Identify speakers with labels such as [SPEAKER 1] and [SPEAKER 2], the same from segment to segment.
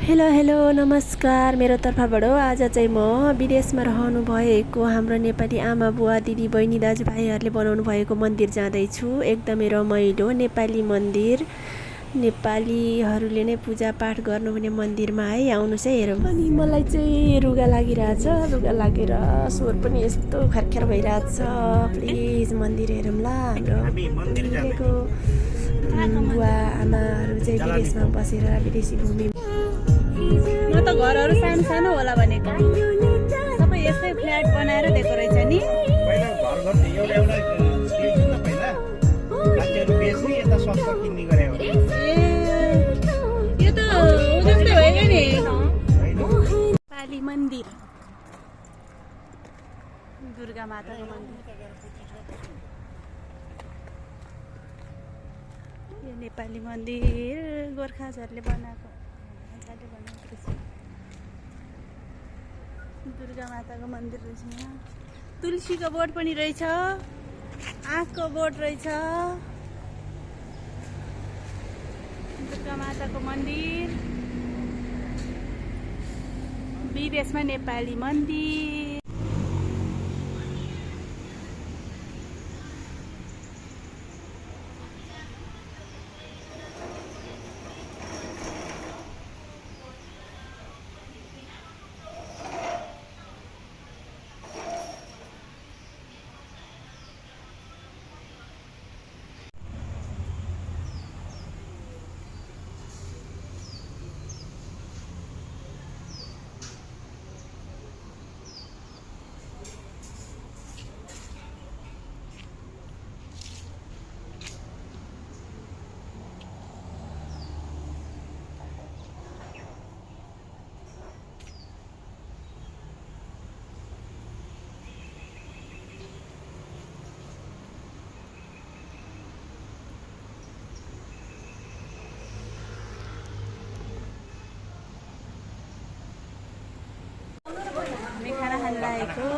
[SPEAKER 1] Hello hello नमस्कार मेरो तर्फबाट आज चाहिँ म विदेशमा रहनु भएको हाम्रो नेपाली आमा बुवा दिदी बहिनी दाजुभाइहरूले बनाउनु भएको मन्दिर जाँदैछु। एकदमै रमाइलो नेपाली मन्दिर, नेपालीहरूले नै पूजा पाठ गर्नुहुने मन्दिरमा है आउनुस् है हेरौँ। अनि मलाई चाहिँ रुगा लागिरहेछ, रुगा लागेर स्वर पनि यस्तो खरखर भइरहेछ। प्लिज मन्दिर हेरौँ ल। हाम्रो बुवा आमाहरू चाहिँ विदेशमा बसेर विदेशी भूमि
[SPEAKER 2] म त घरहरू सानो सानो होला भनेको सबै यस्तै फ्ल्याट बनाएर दिएको रहेछ नि।
[SPEAKER 3] पहिला घर घर एउटा एउटा बेच्नु न पहिला मान्छेहरू बेच्ने यता सस्तो किन्ने गरे हो।
[SPEAKER 2] यो त जस्तै होइन नि नेपाली मन्दिर, दुर्गा माताको मन्दिर। यो नेपाली मन्दिर गोर्खाहरूले बनाएको दुर्गा माताको मन्दिर रहेछ। यहाँ तुलसीको बोट पनि रहेछ, आँखको बोट रहेछ। दुर्गा माताको मन्दिर, विदेशमा नेपाली मन्दिर। हामी खाना खान लागेको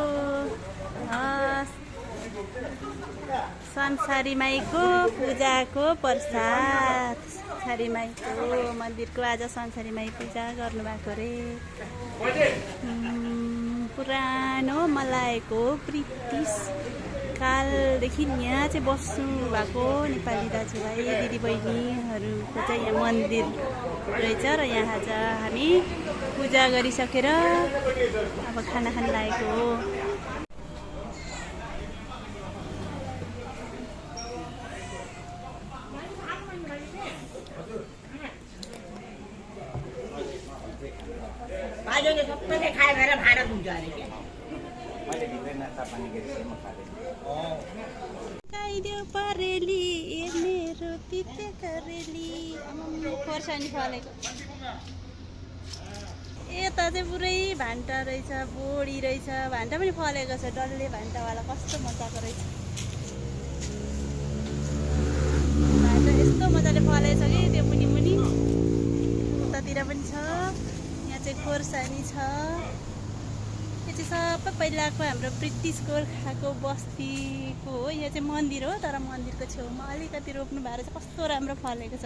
[SPEAKER 2] संसारी माईको पूजाको प्रसाद। संसारी माईको मन्दिरको आज संसारी माई पूजा गर्नुभएको अरे। पुरानो मलाएको ब्रिटिस कालदेखि यहाँ चाहिँ बस्नु भएको नेपाली दाजुभाइ दिदीबहिनीहरूको चाहिँ यहाँ मन्दिर रहेछ र यहाँ आज हामी पूजा गरिसकेर अब खाना खान लागेको हो।
[SPEAKER 4] सबैले खाए भएर भाँडा धुन्छ अरे के
[SPEAKER 3] मैले भित्रै नास्ता पानी गरेपछि म खाँदैन।
[SPEAKER 2] खाइदेऊ परेली ए मेरो तिते करेली। खोर्सानी फलेको यता चाहिँ पुरै भान्टा रहेछ, बोडी रहेछ, भान्टा पनि फलेको छ। डल्ले भान्टावाला कस्तो मजाको रहेछ। भान्टा यस्तो मजाले फलेछ कि त्यो मुनि मुनि उतातिर पनि छ। यहाँ चाहिँ खोर्सानी छ। यो चाहिँ सबै पहिलाको हाम्रो ब्रिटिस गोर्खाको बस्तीको हो। यहाँ चाहिँ मन्दिर हो, तर मन्दिरको छेउमा अलिकति रोप्नु भएर चाहिँ कस्तो राम्रो फलेको छ।